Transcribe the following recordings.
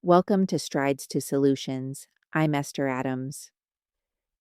Welcome to Strides to Solutions. I'm Esther Adams.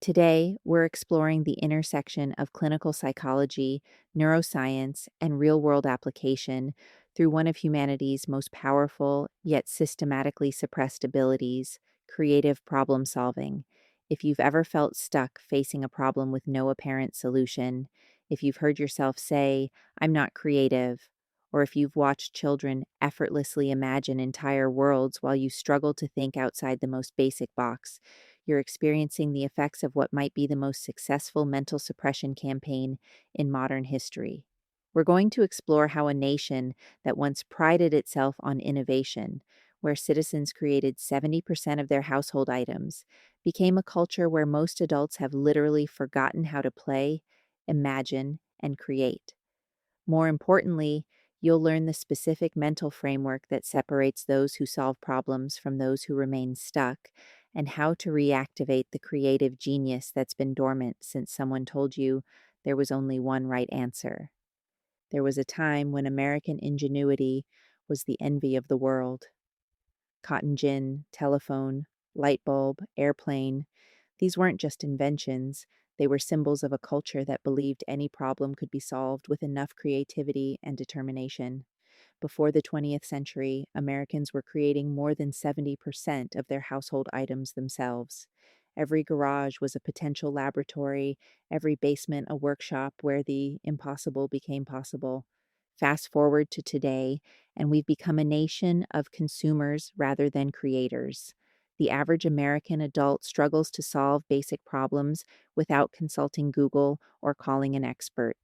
Today, we're exploring the intersection of clinical psychology, neuroscience, and real world application through one of humanity's most powerful yet systematically suppressed abilities, creative problem solving. If you've ever felt stuck facing a problem with no apparent solution, if you've heard yourself say, I'm not creative, or if you've watched children effortlessly imagine entire worlds while you struggle to think outside the most basic box, you're experiencing the effects of what might be the most successful mental suppression campaign in modern history. We're going to explore how a nation that once prided itself on innovation, where citizens created 70% of their household items, became a culture where most adults have literally forgotten how to play, imagine, and create. More importantly, you'll learn the specific mental framework that separates those who solve problems from those who remain stuck, and how to reactivate the creative genius that's been dormant since someone told you there was only one right answer. There was a time when American ingenuity was the envy of the world. Cotton gin, telephone, light bulb, airplane. These weren't just inventions, they were symbols of a culture that believed any problem could be solved with enough creativity and determination. Before the 20th century, Americans were creating more than 70% of their household items themselves. Every garage was a potential laboratory, every basement a workshop where the impossible became possible. Fast forward to today, and we've become a nation of consumers rather than creators. The average American adult struggles to solve basic problems without consulting Google or calling an expert.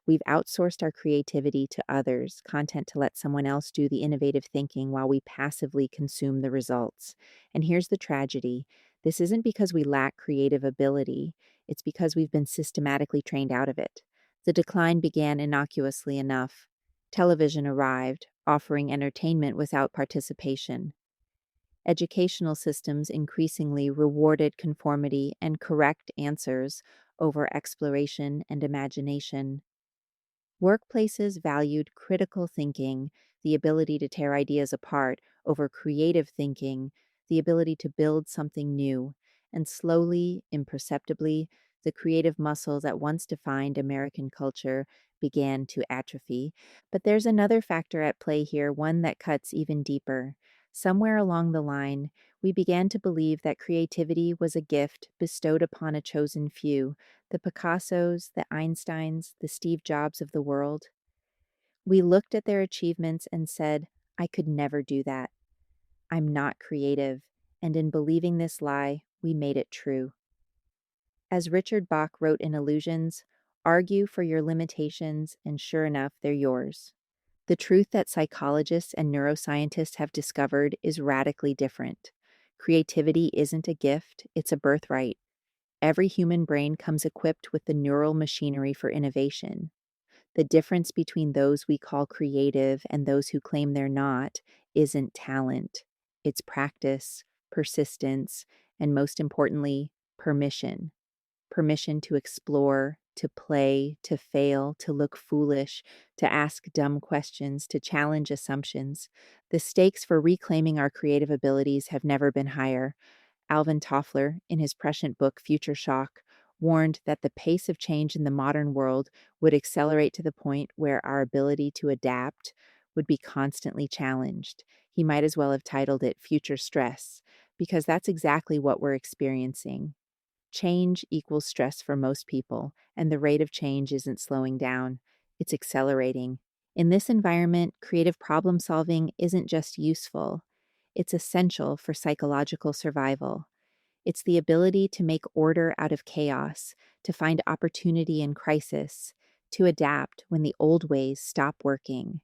We've outsourced our creativity to others, content to let someone else do the innovative thinking while we passively consume the results. And here's the tragedy: this isn't because we lack creative ability, it's because we've been systematically trained out of it. The decline began innocuously enough. Television arrived, offering entertainment without participation. Educational systems increasingly rewarded conformity and correct answers over exploration and imagination. Workplaces valued critical thinking, the ability to tear ideas apart, over creative thinking, the ability to build something new. And slowly, imperceptibly, the creative muscle that once defined American culture began to atrophy. But there's another factor at play here, one that cuts even deeper. Somewhere along the line, we began to believe that creativity was a gift bestowed upon a chosen few, the Picassos, the Einsteins, the Steve Jobs of the world. We looked at their achievements and said, I could never do that. I'm not creative. And in believing this lie, we made it true. As Richard Bach wrote in Illusions, argue for your limitations, and sure enough, they're yours. The truth that psychologists and neuroscientists have discovered is radically different. Creativity isn't a gift, it's a birthright. Every human brain comes equipped with the neural machinery for innovation. The difference between those we call creative and those who claim they're not isn't talent. It's practice, persistence, and most importantly, permission. Permission to explore, to play, to fail, to look foolish, to ask dumb questions, to challenge assumptions. The stakes for reclaiming our creative abilities have never been higher. Alvin Toffler, in his prescient book Future Shock, warned that the pace of change in the modern world would accelerate to the point where our ability to adapt would be constantly challenged. He might as well have titled it Future Stress, because that's exactly what we're experiencing. Change equals stress for most people, and the rate of change isn't slowing down, it's accelerating. In this environment, creative problem solving isn't just useful, it's essential for psychological survival. It's the ability to make order out of chaos, to find opportunity in crisis, to adapt when the old ways stop working.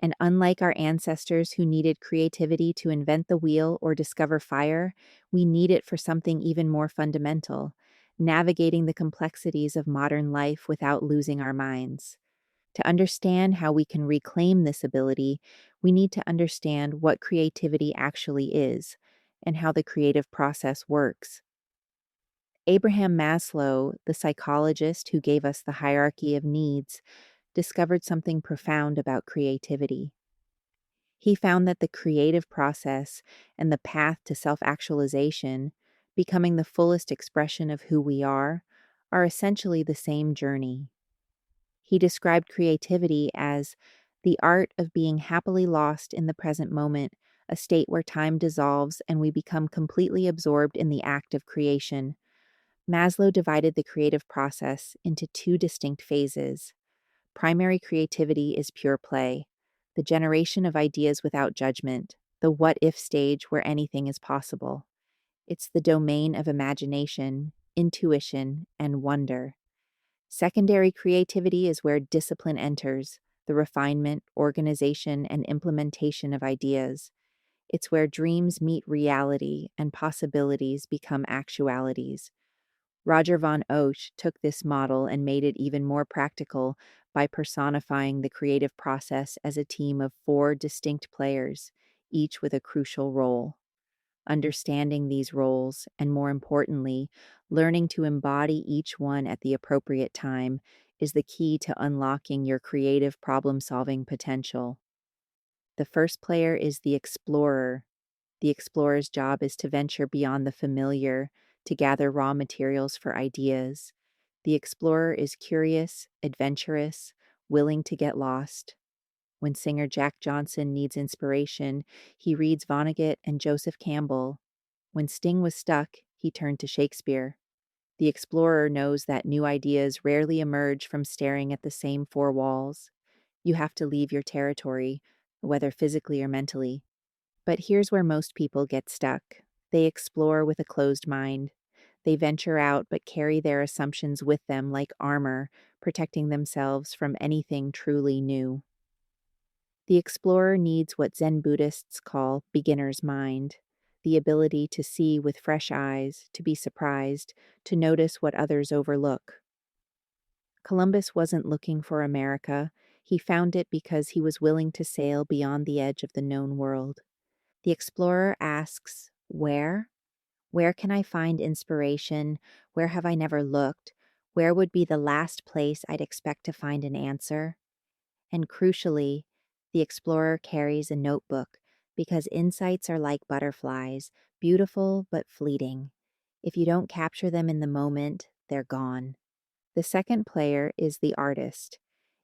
And unlike our ancestors who needed creativity to invent the wheel or discover fire, we need it for something even more fundamental: navigating the complexities of modern life without losing our minds. To understand how we can reclaim this ability, we need to understand what creativity actually is and how the creative process works. Abraham Maslow, the psychologist who gave us the hierarchy of needs, discovered something profound about creativity. He found that the creative process and the path to self-actualization, becoming the fullest expression of who we are essentially the same journey. He described creativity as the art of being happily lost in the present moment, a state where time dissolves and we become completely absorbed in the act of creation. Maslow divided the creative process into two distinct phases. Primary creativity is pure play, the generation of ideas without judgment, the what if stage where anything is possible. It's the domain of imagination, intuition, and wonder. Secondary creativity is where discipline enters, the refinement, organization, and implementation of ideas. It's where dreams meet reality and possibilities become actualities. Roger von Oesch took this model and made it even more practical by personifying the creative process as a team of 4 distinct players, each with a crucial role. Understanding these roles, and more importantly, learning to embody each one at the appropriate time, is the key to unlocking your creative problem-solving potential. The first player is the explorer. The explorer's job is to venture beyond the familiar, to gather raw materials for ideas. The explorer is curious, adventurous, willing to get lost. When singer Jack Johnson needs inspiration, he reads Vonnegut and Joseph Campbell. When Sting was stuck, he turned to Shakespeare. The explorer knows that new ideas rarely emerge from staring at the same 4 walls. You have to leave your territory, whether physically or mentally. But here's where most people get stuck. They explore with a closed mind. They venture out but carry their assumptions with them like armor, protecting themselves from anything truly new. The explorer needs what Zen Buddhists call beginner's mind, the ability to see with fresh eyes, to be surprised, to notice what others overlook. Columbus wasn't looking for America. He found it because he was willing to sail beyond the edge of the known world. The explorer asks, where? Where can I find inspiration? Where have I never looked? Where would be the last place I'd expect to find an answer? And crucially, the explorer carries a notebook because insights are like butterflies, beautiful but fleeting. If you don't capture them in the moment, they're gone. The second player is the artist.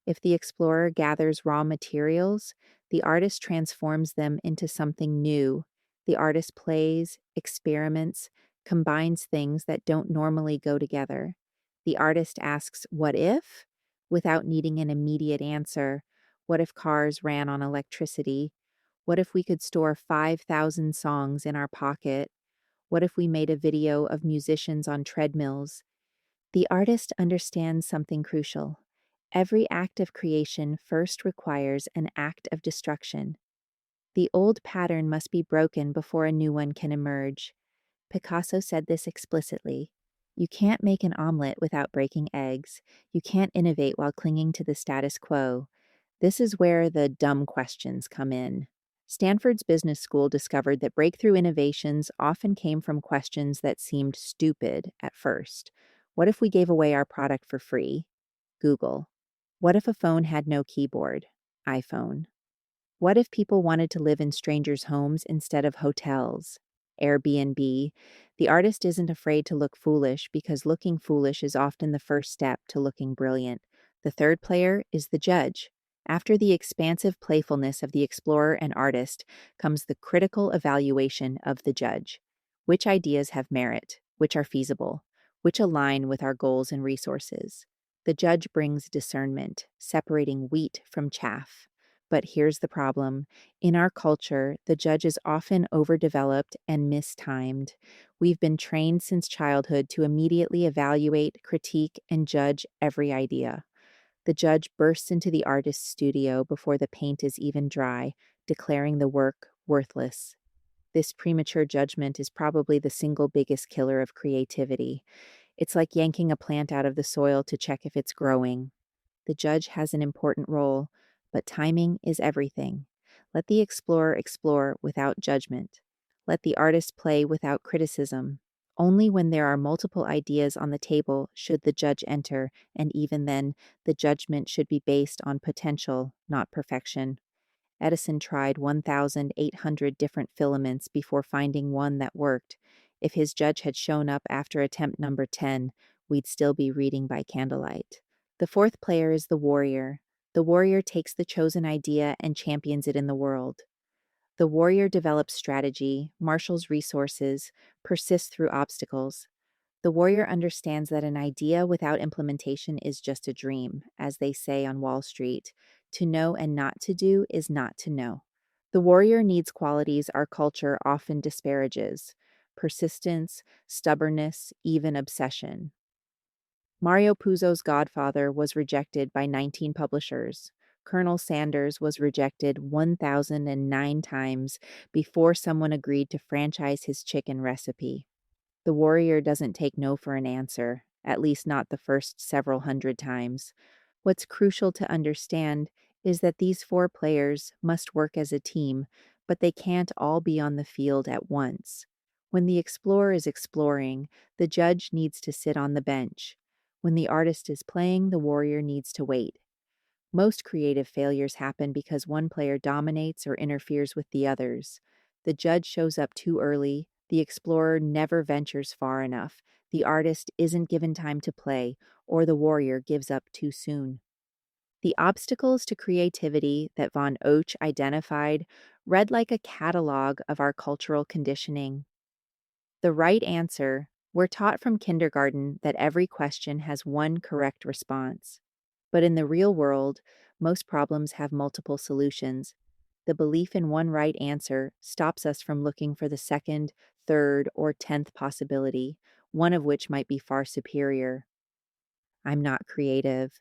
If the explorer gathers raw materials, the artist transforms them into something new. The artist plays, experiments, combines things that don't normally go together. The artist asks, what if? Without needing an immediate answer. What if cars ran on electricity? What if we could store 5,000 songs in our pocket? What if we made a video of musicians on treadmills? The artist understands something crucial. Every act of creation first requires an act of destruction. The old pattern must be broken before a new one can emerge. Picasso said this explicitly. You can't make an omelet without breaking eggs. You can't innovate while clinging to the status quo. This is where the dumb questions come in. Stanford's business school discovered that breakthrough innovations often came from questions that seemed stupid at first. What if we gave away our product for free? Google. What if a phone had no keyboard? iPhone. What if people wanted to live in strangers' homes instead of hotels? Airbnb. The artist isn't afraid to look foolish because looking foolish is often the first step to looking brilliant. The third player is the judge. After the expansive playfulness of the explorer and artist comes the critical evaluation of the judge. Which ideas have merit? Which are feasible? Which align with our goals and resources? The judge brings discernment, separating wheat from chaff. But here's the problem. In our culture, the judge is often overdeveloped and mistimed. We've been trained since childhood to immediately evaluate, critique, and judge every idea. The judge bursts into the artist's studio before the paint is even dry, declaring the work worthless. This premature judgment is probably the single biggest killer of creativity. It's like yanking a plant out of the soil to check if it's growing. The judge has an important role, but timing is everything. Let the explorer explore without judgment. Let the artist play without criticism. Only when there are multiple ideas on the table should the judge enter, and even then, the judgment should be based on potential, not perfection. Edison tried 1,800 different filaments before finding one that worked. If his judge had shown up after attempt number 10, we'd still be reading by candlelight. The fourth player is the warrior. The warrior takes the chosen idea and champions it in the world. The warrior develops strategy, marshals resources, persists through obstacles. The warrior understands that an idea without implementation is just a dream, as they say on Wall Street. To know and not to do is not to know. The warrior needs qualities our culture often disparages: persistence, stubbornness, even obsession. Mario Puzo's Godfather was rejected by 19 publishers. Colonel Sanders was rejected 1,009 times before someone agreed to franchise his chicken recipe. The warrior doesn't take no for an answer, at least not the first several hundred times. What's crucial to understand is that these four players must work as a team, but they can't all be on the field at once. When the explorer is exploring, the judge needs to sit on the bench. When the artist is playing, the warrior needs to wait. Most creative failures happen because one player dominates or interferes with the others. The judge shows up too early, the explorer never ventures far enough, the artist isn't given time to play, or the warrior gives up too soon. The obstacles to creativity that von Oech identified read like a catalog of our cultural conditioning. The right answer: we're taught from kindergarten that every question has one correct response. But in the real world, most problems have multiple solutions. The belief in one right answer stops us from looking for the second, third, or 10th possibility, one of which might be far superior. I'm not creative.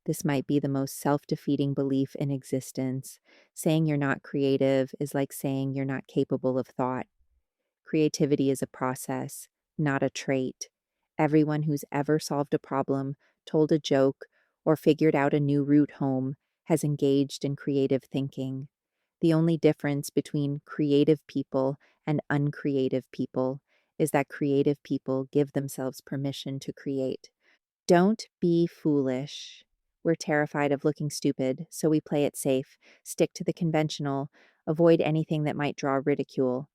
This might be the most self-defeating belief in existence. Saying you're not creative is like saying you're not capable of thought. Creativity is a process, not a trait. Everyone who's ever solved a problem, told a joke, or figured out a new route home has engaged in creative thinking. The only difference between creative people and uncreative people is that creative people give themselves permission to create. Don't be foolish. We're terrified of looking stupid, so we play it safe, stick to the conventional, avoid anything that might draw ridicule.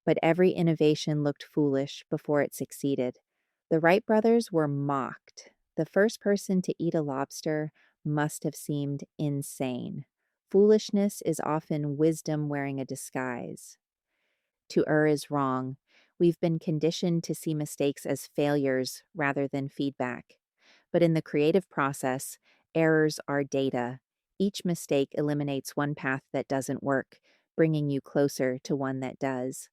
But every innovation looked foolish before it succeeded. The Wright brothers were mocked. The first person to eat a lobster must have seemed insane. Foolishness is often wisdom wearing a disguise. To err is wrong. We've been conditioned to see mistakes as failures rather than feedback. But in the creative process, errors are data. Each mistake eliminates one path that doesn't work, bringing you closer to one that does.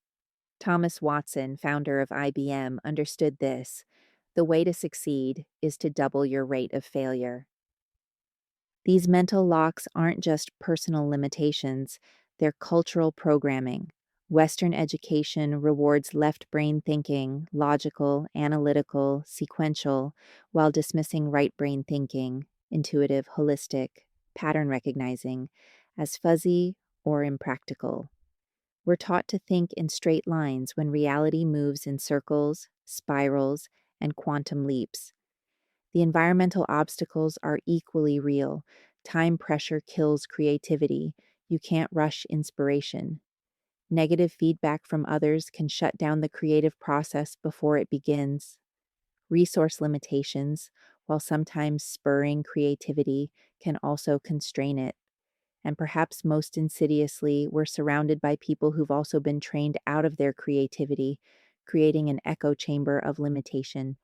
Thomas Watson, founder of IBM, understood this. The way to succeed is to double your rate of failure. These mental locks aren't just personal limitations, they're cultural programming. Western education rewards left brain thinking, logical, analytical, sequential, while dismissing right brain thinking, intuitive, holistic, pattern recognizing, as fuzzy or impractical. We're taught to think in straight lines when reality moves in circles, spirals, and quantum leaps. The environmental obstacles are equally real. Time pressure kills creativity. You can't rush inspiration. Negative feedback from others can shut down the creative process before it begins. Resource limitations, while sometimes spurring creativity, can also constrain it. And perhaps most insidiously, we're surrounded by people who've also been trained out of their creativity, creating an echo chamber of limitation.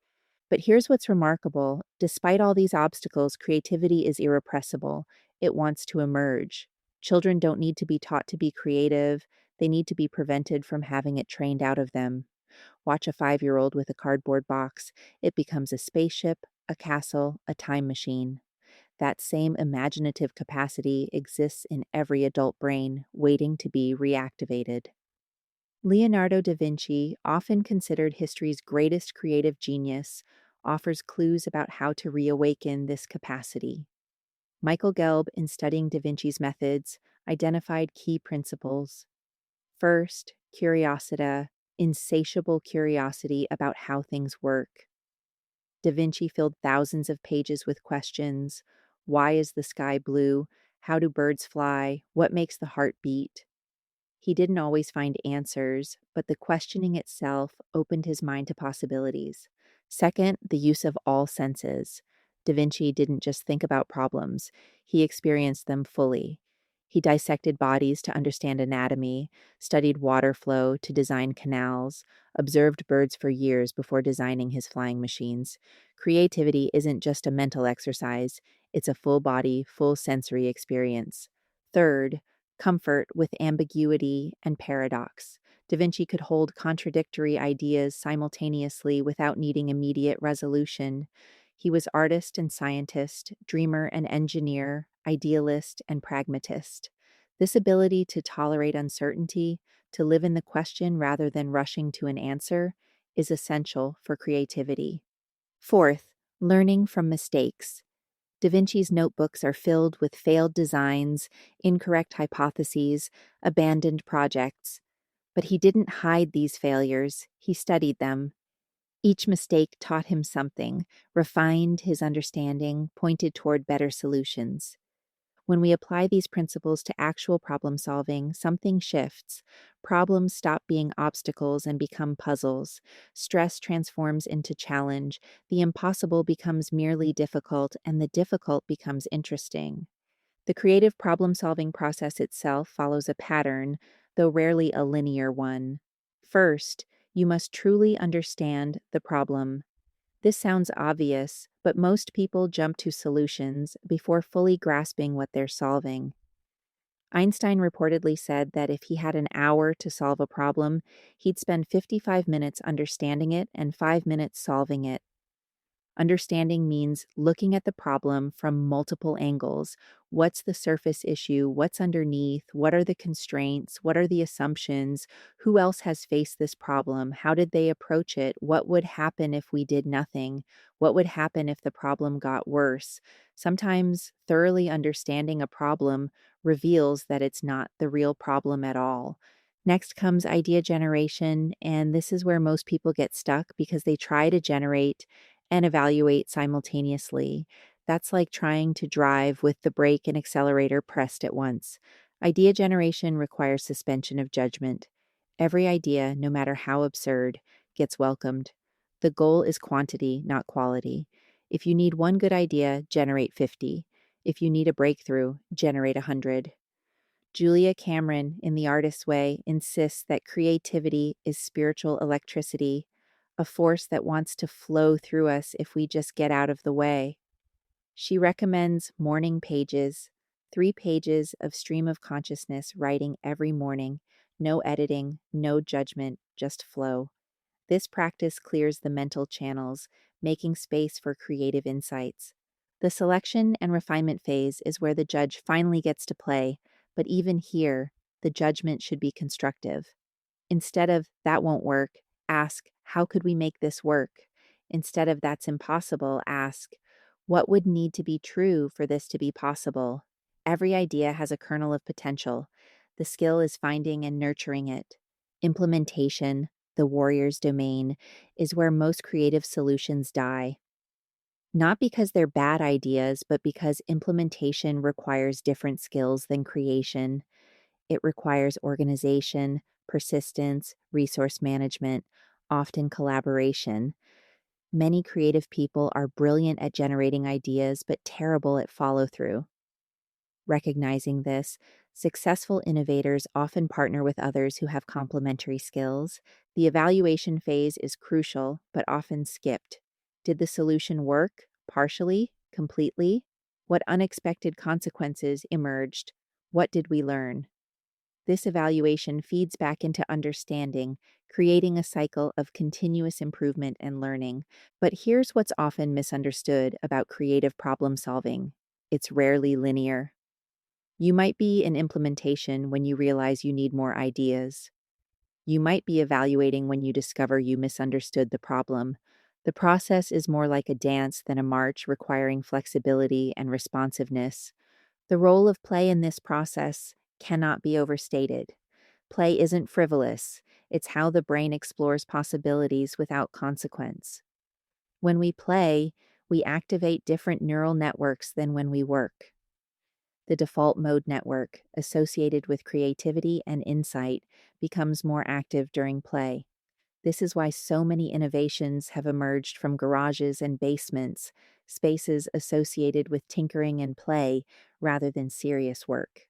But here's what's remarkable. Despite all these obstacles, creativity is irrepressible. It wants to emerge. Children don't need to be taught to be creative. They need to be prevented from having it trained out of them. Watch a 5-year-old with a cardboard box. It becomes a spaceship, a castle, a time machine. That same imaginative capacity exists in every adult brain, waiting to be reactivated. Leonardo da Vinci, often considered history's greatest creative genius, offers clues about how to reawaken this capacity. Michael Gelb, in studying da Vinci's methods, identified key principles. First, curiosity, insatiable curiosity about how things work. Da Vinci filled thousands of pages with questions. Why is the sky blue? How do birds fly? What makes the heart beat? He didn't always find answers, but the questioning itself opened his mind to possibilities. Second, the use of all senses. Da Vinci didn't just think about problems, he experienced them fully. He dissected bodies to understand anatomy, studied water flow to design canals, observed birds for years before designing his flying machines. Creativity isn't just a mental exercise, it's a full body, full sensory experience. Third, comfort with ambiguity and paradox. Da Vinci could hold contradictory ideas simultaneously without needing immediate resolution. He was artist and scientist, dreamer and engineer, idealist and pragmatist. This ability to tolerate uncertainty, to live in the question rather than rushing to an answer, is essential for creativity. Fourth, learning from mistakes. Da Vinci's notebooks are filled with failed designs, incorrect hypotheses, abandoned projects. But he didn't hide these failures, he studied them. Each mistake taught him something, refined his understanding, pointed toward better solutions. When we apply these principles to actual problem solving, something shifts. Problems stop being obstacles and become puzzles. Stress transforms into challenge. The impossible becomes merely difficult, and the difficult becomes interesting. The creative problem solving process itself follows a pattern, though rarely a linear one. First, you must truly understand the problem. This sounds obvious, but most people jump to solutions before fully grasping what they're solving. Einstein reportedly said that if he had an hour to solve a problem, he'd spend 55 minutes understanding it and 5 minutes solving it. Understanding means looking at the problem from multiple angles. What's the surface issue? What's underneath? What are the constraints? What are the assumptions? Who else has faced this problem? How did they approach it? What would happen if we did nothing? What would happen if the problem got worse? Sometimes thoroughly understanding a problem reveals that it's not the real problem at all. Next comes idea generation, and this is where most people get stuck because they try to generate and evaluate simultaneously. That's like trying to drive with the brake and accelerator pressed at once. Idea generation requires suspension of judgment. Every idea, no matter how absurd, gets welcomed. The goal is quantity, not quality. If you need one good idea, generate 50. If you need a breakthrough, generate 100. Julia Cameron, in The Artist's Way, insists that creativity is spiritual electricity, a force that wants to flow through us if we just get out of the way. She recommends morning pages, 3 pages of stream of consciousness writing every morning, no editing, no judgment, just flow. This practice clears the mental channels, making space for creative insights. The selection and refinement phase is where the judge finally gets to play, but even here, the judgment should be constructive. Instead of, that won't work, ask, how could we make this work? Instead of, that's impossible, ask, what would need to be true for this to be possible? Every idea has a kernel of potential. The skill is finding and nurturing it. Implementation, the warrior's domain, is where most creative solutions die. Not because they're bad ideas, but because implementation requires different skills than creation. It requires organization, persistence, resource management, often collaboration. Many creative people are brilliant at generating ideas, but terrible at follow through. Recognizing this, successful innovators often partner with others who have complementary skills. The evaluation phase is crucial, but often skipped. Did the solution work? Partially? Completely? What unexpected consequences emerged? What did we learn? This evaluation feeds back into understanding, creating a cycle of continuous improvement and learning. But here's what's often misunderstood about creative problem solving: it's rarely linear. You might be in implementation when you realize you need more ideas. You might be evaluating when you discover you misunderstood the problem. The process is more like a dance than a march, requiring flexibility and responsiveness. The role of play in this process cannot be overstated. Play isn't frivolous, it's how the brain explores possibilities without consequence. When we play, we activate different neural networks than when we work. The default mode network, associated with creativity and insight, becomes more active during play. This is why so many innovations have emerged from garages and basements, spaces associated with tinkering and play rather than serious work.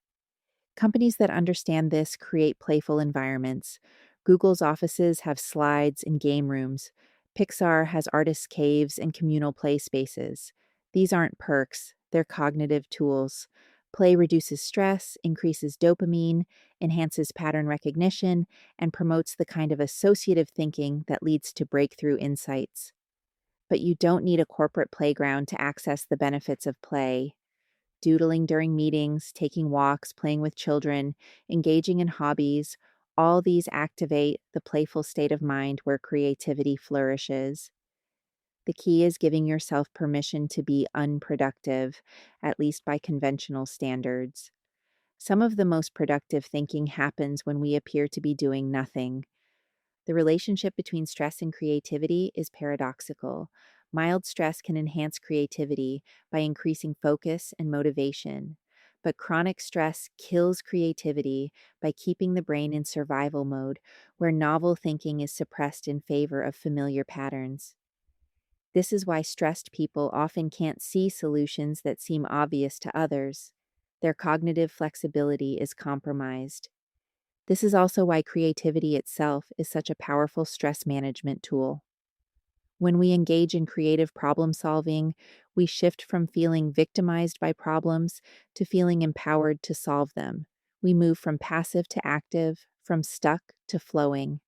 Companies that understand this create playful environments. Google's offices have slides and game rooms. Pixar has artist caves and communal play spaces. These aren't perks, they're cognitive tools. Play reduces stress, increases dopamine, enhances pattern recognition, and promotes the kind of associative thinking that leads to breakthrough insights. But you don't need a corporate playground to access the benefits of play. Doodling during meetings, taking walks, playing with children, engaging in hobbies, all these activate the playful state of mind where creativity flourishes. The key is giving yourself permission to be unproductive, at least by conventional standards. Some of the most productive thinking happens when we appear to be doing nothing. The relationship between stress and creativity is paradoxical. Mild stress can enhance creativity by increasing focus and motivation, but chronic stress kills creativity by keeping the brain in survival mode, where novel thinking is suppressed in favor of familiar patterns. This is why stressed people often can't see solutions that seem obvious to others. Their cognitive flexibility is compromised. This is also why creativity itself is such a powerful stress management tool. When we engage in creative problem solving, we shift from feeling victimized by problems to feeling empowered to solve them. We move from passive to active, from stuck to flowing.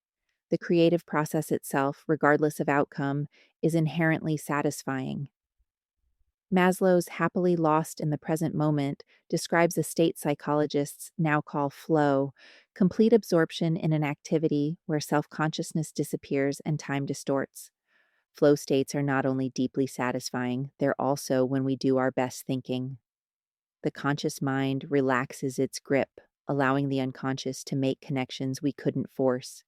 The creative process itself, regardless of outcome, is inherently satisfying. Maslow's happily lost in the present moment describes a state psychologists now call flow, complete absorption in an activity where self consciousness disappears and time distorts. Flow states are not only deeply satisfying, they're also when we do our best thinking. The conscious mind relaxes its grip, allowing the unconscious to make connections we couldn't force.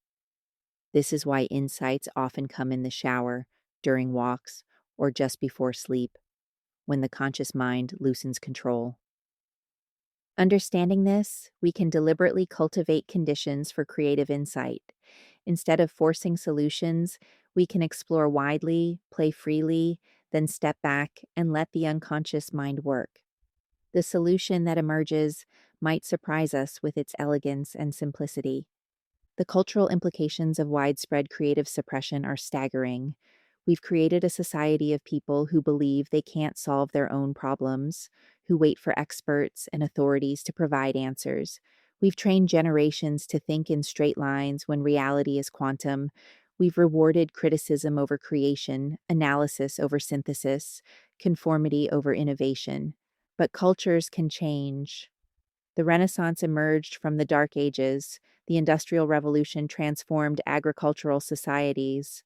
This is why insights often come in the shower, during walks, or just before sleep, when the conscious mind loosens control. Understanding this, we can deliberately cultivate conditions for creative insight. Instead of forcing solutions, we can explore widely, play freely, then step back and let the unconscious mind work. The solution that emerges might surprise us with its elegance and simplicity. The cultural implications of widespread creative suppression are staggering. We've created a society of people who believe they can't solve their own problems, who wait for experts and authorities to provide answers. We've trained generations to think in straight lines when reality is quantum. We've rewarded criticism over creation, analysis over synthesis, conformity over innovation. But cultures can change. The Renaissance emerged from the Dark Ages. The Industrial Revolution transformed agricultural societies.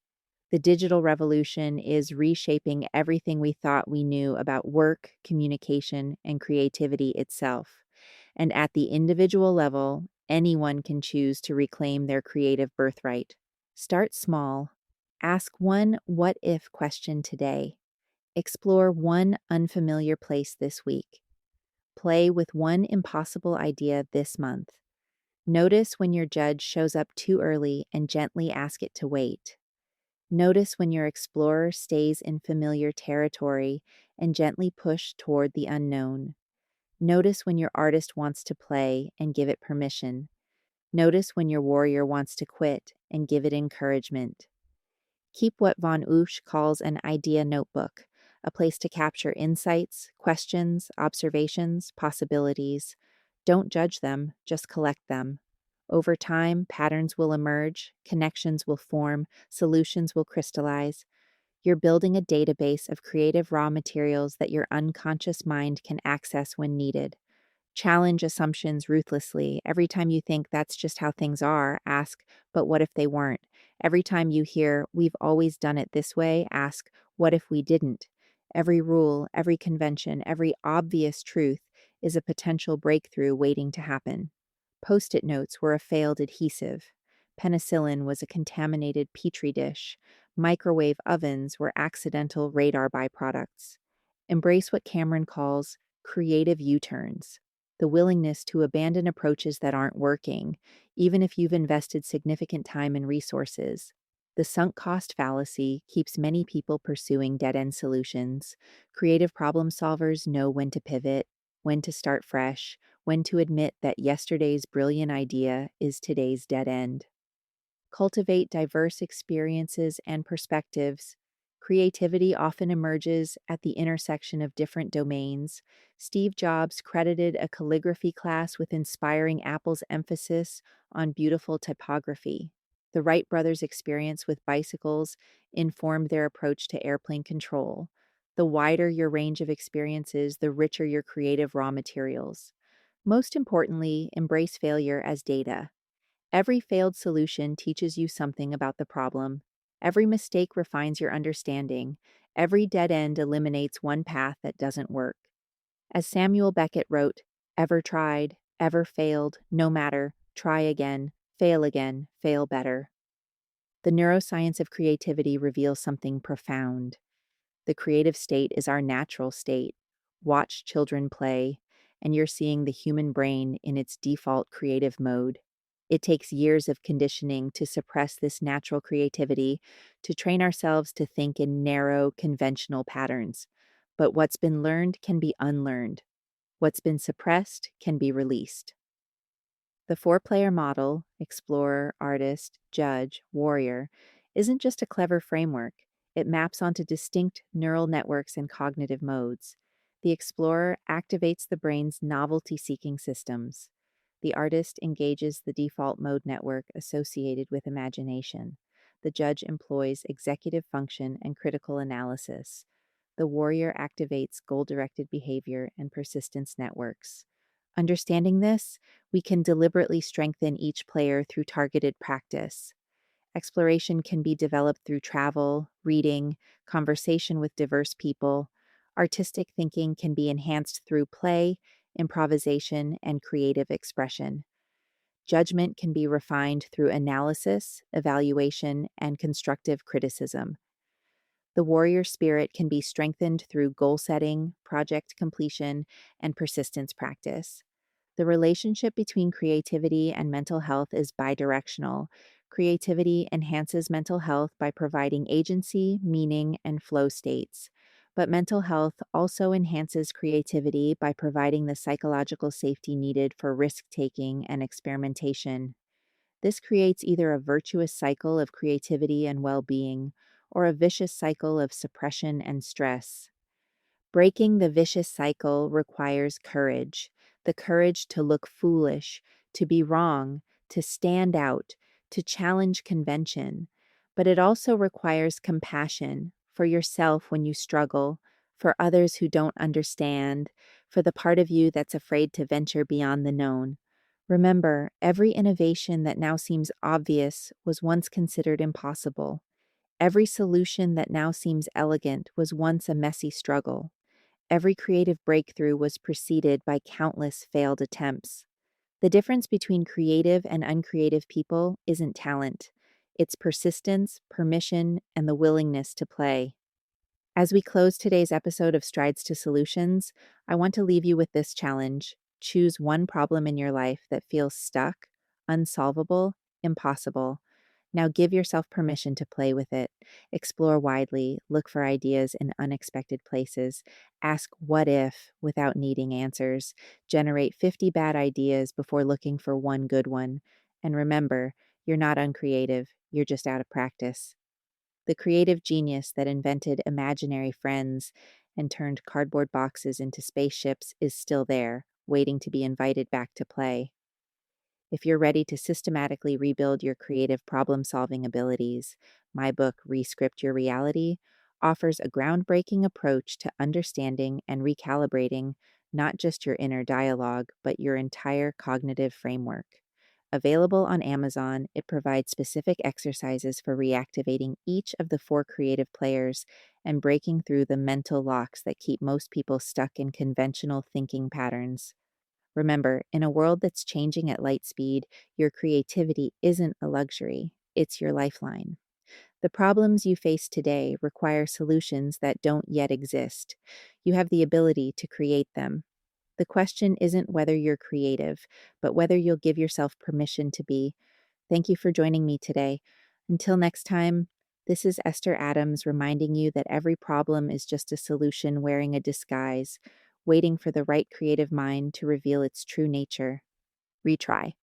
The digital revolution is reshaping everything we thought we knew about work, communication, and creativity itself. And at the individual level, anyone can choose to reclaim their creative birthright. Start small. Ask one what if question today. Explore one unfamiliar place this week. Play with one impossible idea this month. Notice when your judge shows up too early and gently ask it to wait. Notice when your explorer stays in familiar territory and gently push toward the unknown. Notice when your artist wants to play and give it permission. Notice when your warrior wants to quit and give it encouragement. Keep what von Usch calls an idea notebook, a place to capture insights, questions, observations, possibilities. Don't judge them, just collect them. Over time, patterns will emerge, connections will form, solutions will crystallize. You're building a database of creative raw materials that your unconscious mind can access when needed. Challenge assumptions ruthlessly. Every time you think that's just how things are, ask, but what if they weren't? Every time you hear, we've always done it this way, ask, what if we didn't? Every rule, every convention, every obvious truth is a potential breakthrough waiting to happen. Post-it notes were a failed adhesive. Penicillin was a contaminated petri dish. Microwave ovens were accidental radar byproducts. Embrace what Cameron calls creative U-turns. the willingness to abandon approaches that aren't working, even if you've invested significant time and resources. The sunk cost fallacy keeps many people pursuing dead end solutions. Creative problem solvers know when to pivot, when to start fresh, when to admit that yesterday's brilliant idea is today's dead end. Cultivate diverse experiences and perspectives. Creativity often emerges at the intersection of different domains. Steve Jobs credited a calligraphy class with inspiring Apple's emphasis on beautiful typography. The Wright brothers' experience with bicycles informed their approach to airplane control. The wider your range of experiences, the richer your creative raw materials. Most importantly, embrace failure as data. Every failed solution teaches you something about the problem. Every mistake refines your understanding. Every dead end eliminates one path that doesn't work. As Samuel Beckett wrote, ever tried, ever failed, no matter, try again, fail better. The neuroscience of creativity reveals something profound. The creative state is our natural state. Watch children play, and you're seeing the human brain in its default creative mode. It takes years of conditioning to suppress this natural creativity, to train ourselves to think in narrow, conventional patterns. But what's been learned can be unlearned. What's been suppressed can be released. The four-player model, explorer, artist, judge, warrior, isn't just a clever framework. It maps onto distinct neural networks and cognitive modes. The explorer activates the brain's novelty-seeking systems. The artist engages the default mode network associated with imagination. The judge employs executive function and critical analysis. The warrior activates goal-directed behavior and persistence networks. Understanding this, we can deliberately strengthen each player through targeted practice. Exploration can be developed through travel, reading, conversation with diverse people. Artistic thinking can be enhanced through play, improvisation, and creative expression. Judgment can be refined through analysis, evaluation, and constructive criticism. The warrior spirit can be strengthened through goal setting, project completion, and persistence practice. The relationship between creativity and mental health is bidirectional. Creativity enhances mental health by providing agency, meaning, and flow states. But mental health also enhances creativity by providing the psychological safety needed for risk taking and experimentation. This creates either a virtuous cycle of creativity and well being or a vicious cycle of suppression and stress. Breaking the vicious cycle requires courage, the courage to look foolish, to be wrong, to stand out, to challenge convention. But it also requires compassion for yourself when you struggle, for others who don't understand, for the part of you that's afraid to venture beyond the known. Remember, every innovation that now seems obvious was once considered impossible. Every solution that now seems elegant was once a messy struggle. Every creative breakthrough was preceded by countless failed attempts. The difference between creative and uncreative people isn't talent. It's persistence, permission, and the willingness to play. As we close today's episode of Strides to Solutions, I want to leave you with this challenge. Choose one problem in your life that feels stuck, unsolvable, impossible. Now give yourself permission to play with it. Explore widely, look for ideas in unexpected places, ask what if without needing answers, generate 50 bad ideas before looking for one good one. And remember, you're not uncreative, you're just out of practice. The creative genius that invented imaginary friends and turned cardboard boxes into spaceships is still there, waiting to be invited back to play. If you're ready to systematically rebuild your creative problem-solving abilities, my book, Rescript Your Reality, offers a groundbreaking approach to understanding and recalibrating not just your inner dialogue, but your entire cognitive framework. Available on Amazon, it provides specific exercises for reactivating each of the four creative players and breaking through the mental locks that keep most people stuck in conventional thinking patterns. Remember, in a world that's changing at light speed, your creativity isn't a luxury, it's your lifeline. The problems you face today require solutions that don't yet exist. You have the ability to create them. The question isn't whether you're creative, but whether you'll give yourself permission to be. Thank you for joining me today. Until next time, this is Esther Adams reminding you that every problem is just a solution wearing a disguise, waiting for the right creative mind to reveal its true nature. Retry.